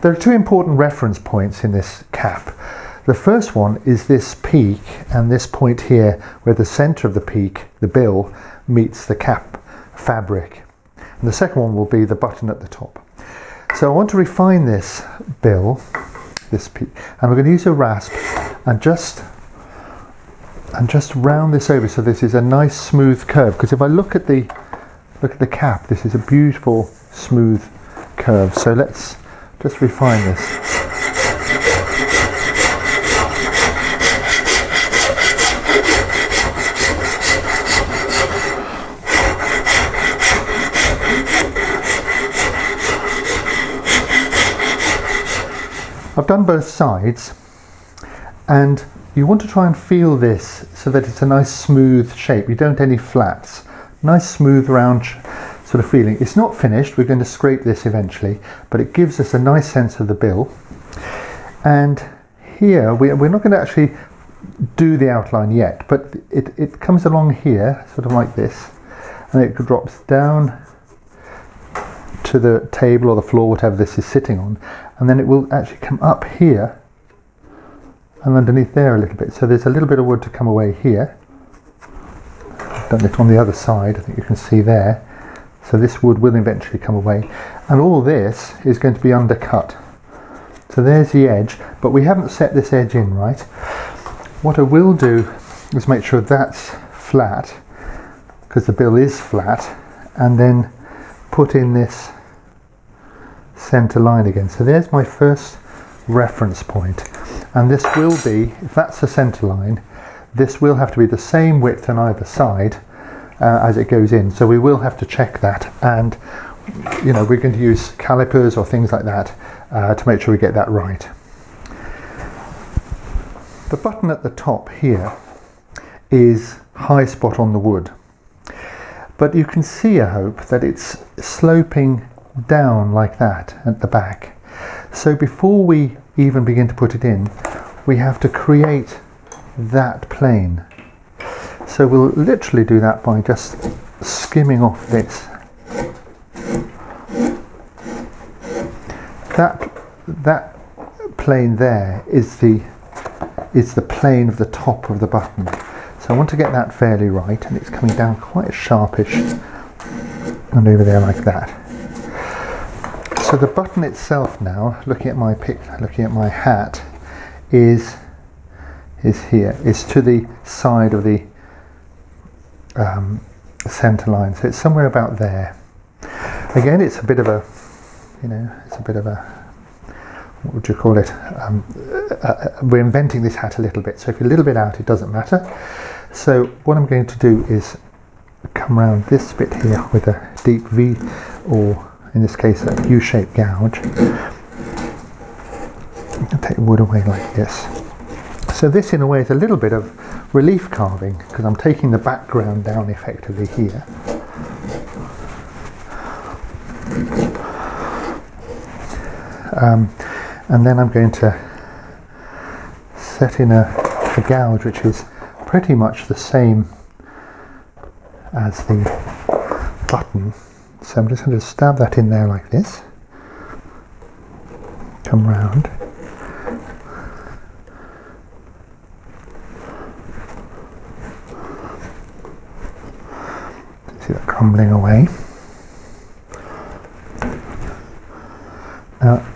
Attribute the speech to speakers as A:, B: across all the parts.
A: There are two important reference points in this cap. The first one is this peak and this point here where the center of the peak, the bill, meets the cap fabric. And the second one will be the button at the top. So I want to refine this bill, this peak, and we're going to use a rasp and just round this over so this is a nice smooth curve, because if I look at the cap, this is a beautiful smooth curve. So let's just refine this. I've done both sides, and you want to try and feel this so that it's a nice smooth shape. You don't any flats. Nice smooth round sort of feeling. It's not finished, we're going to scrape this eventually, but it gives us a nice sense of the bill. And here we're not going to actually do the outline yet, but it comes along here sort of like this, and it drops down to the table or the floor, whatever this is sitting on, and then it will actually come up here and underneath there a little bit. So there's a little bit of wood to come away here. I've done it on the other side, I think you can see there. So this wood will eventually come away, and all this is going to be undercut. So there's the edge, but we haven't set this edge in right. What I will do is make sure that's flat, because the bill is flat, and then put in this center line again. So there's my first reference point, and this will be, if that's the center line, this will have to be the same width on either side as it goes in. So we will have to check that, and you know, we're going to use calipers or things like that to make sure we get that right. The button at the top here is high spot on the wood, but you can see, I hope, that it's sloping down like that at the back. So before we even begin to put it in, we have to create that plane. So we'll literally do that by just skimming off this. That plane there is the plane of the top of the button. So I want to get that fairly right, and it's coming down quite sharpish and over there like that. So the button itself now, looking at my hat, is here. Is to the side of the center line. So it's somewhere about there. Again, it's a bit of a, what would you call it? We're inventing this hat a little bit. So if you're a little bit out, it doesn't matter. So what I'm going to do is come around this bit here with a deep V, or in this case a U-shaped gouge, and take the wood away like this. So this in a way is a little bit of relief carving, because I'm taking the background down effectively here. And then I'm going to set in a gouge which is pretty much the same as the button. So I'm just going to stab that in there like this, come round, see that crumbling away. Now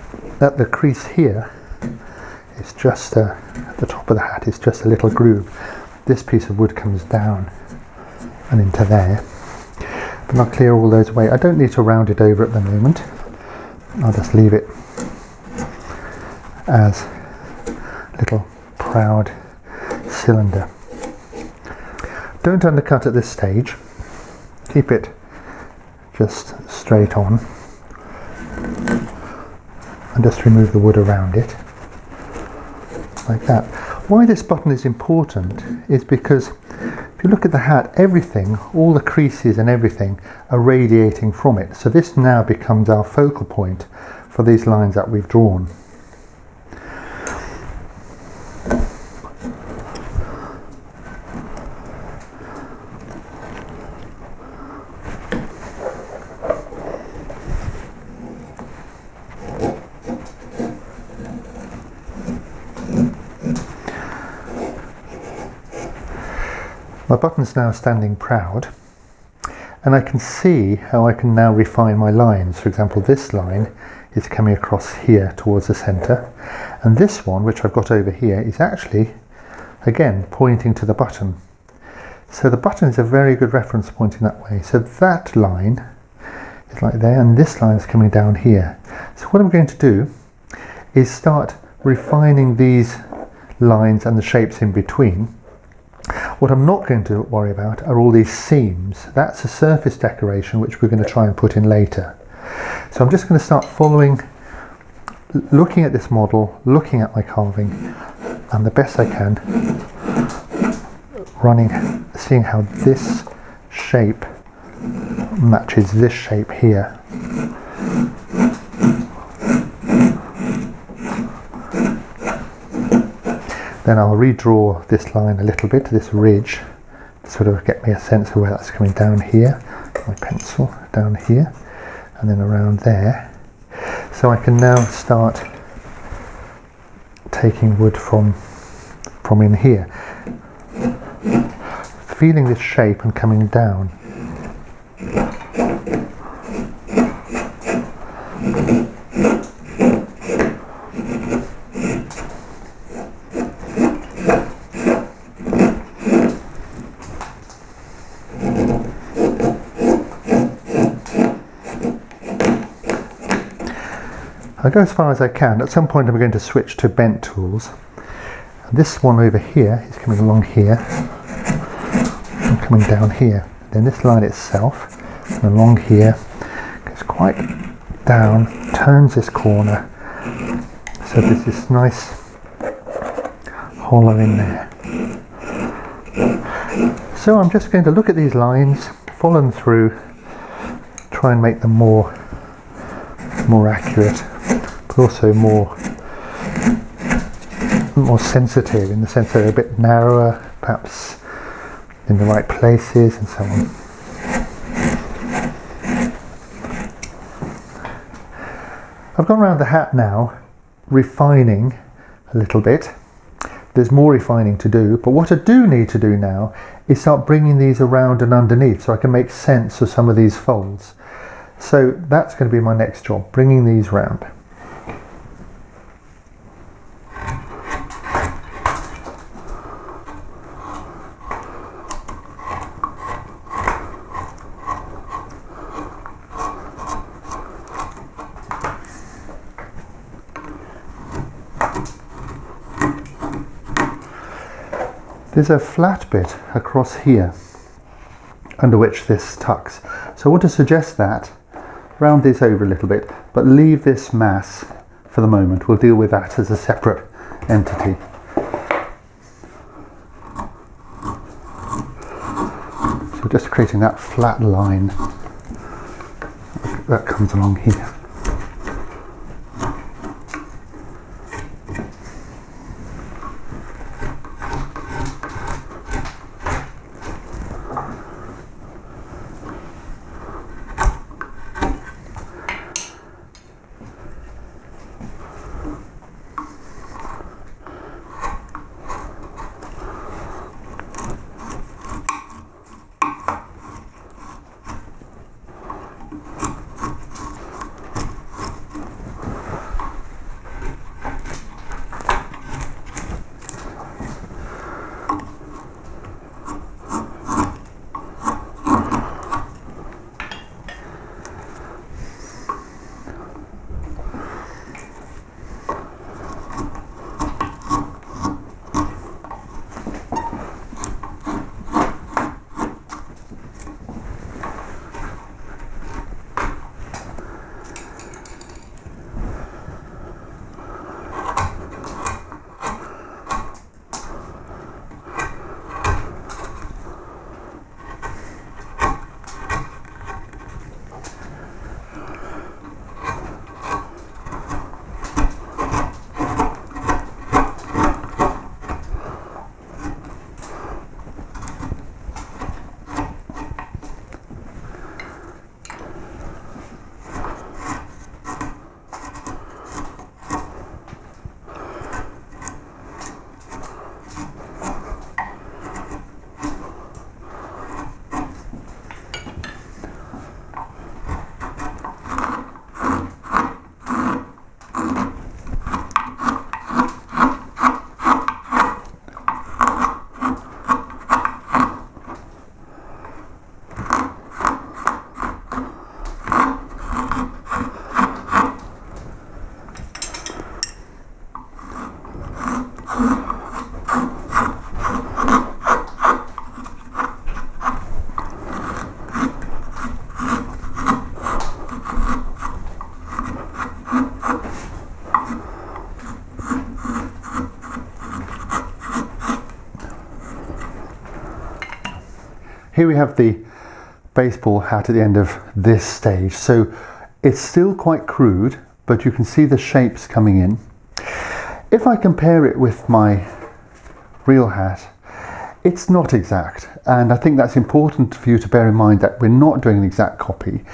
A: at the crease here, it's just at the top of the hat, it's just a little groove. This piece of wood comes down and into there. But I'll clear all those away. I don't need to round it over at the moment. I'll just leave it as a little proud cylinder. Don't undercut at this stage. Keep it just straight on. And just remove the wood around it. Like that. Why this button is important is because if you look at the hat, everything, all the creases and everything are radiating from it. So this now becomes our focal point for these lines that we've drawn. My button's now standing proud, and I can see how I can now refine my lines. For example, this line is coming across here towards the centre, and this one, which I've got over here, is actually, again, pointing to the button. So the button is a very good reference pointing that way. So that line is like there, and this line is coming down here. So what I'm going to do is start refining these lines and the shapes in between. What I'm not going to worry about are all these seams. That's a surface decoration which we're going to try and put in later. So I'm just going to start following, looking at this model, looking at my carving, and the best I can, seeing how this shape matches this shape here. Then I'll redraw this line a little bit, this ridge, to sort of get me a sense of where that's coming down here. My pencil down here, and then around there. So I can now start taking wood from in here, feeling this shape and coming down. I go as far as I can. At some point I'm going to switch to bent tools. And this one over here is coming along here and coming down here. Then this line itself, and along here, goes quite down, turns this corner. So there's this nice hollow in there. So I'm just going to look at these lines, follow them through, try and make them more accurate, but also more sensitive, in the sense that they're a bit narrower, perhaps in the right places, and so on. I've gone around the hat now, refining a little bit. There's more refining to do, but what I do need to do now is start bringing these around and underneath so I can make sense of some of these folds. So that's going to be my next job, bringing these round. There's a flat bit across here under which this tucks. So I want to suggest that, round this over a little bit, but leave this mass for the moment. We'll deal with that as a separate entity. So just creating that flat line that comes along here. Here we have the baseball hat at the end of this stage. So it's still quite crude, but you can see the shapes coming in. If I compare it with my real hat, it's not exact, and I think that's important for you to bear in mind that we're not doing an exact copy.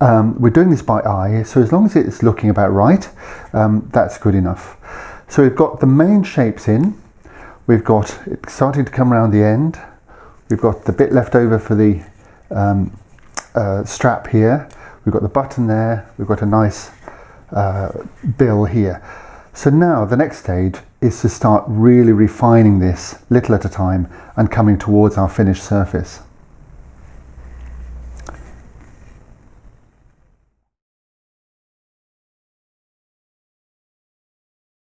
A: We're doing this by eye, so as long as it's looking about right, that's good enough. So we've got the main shapes in, we've got it starting to come around the end, we've got the bit left over for the strap here, we've got the button there, we've got a nice bill here. So now the next stage is to start really refining this little at a time and coming towards our finished surface.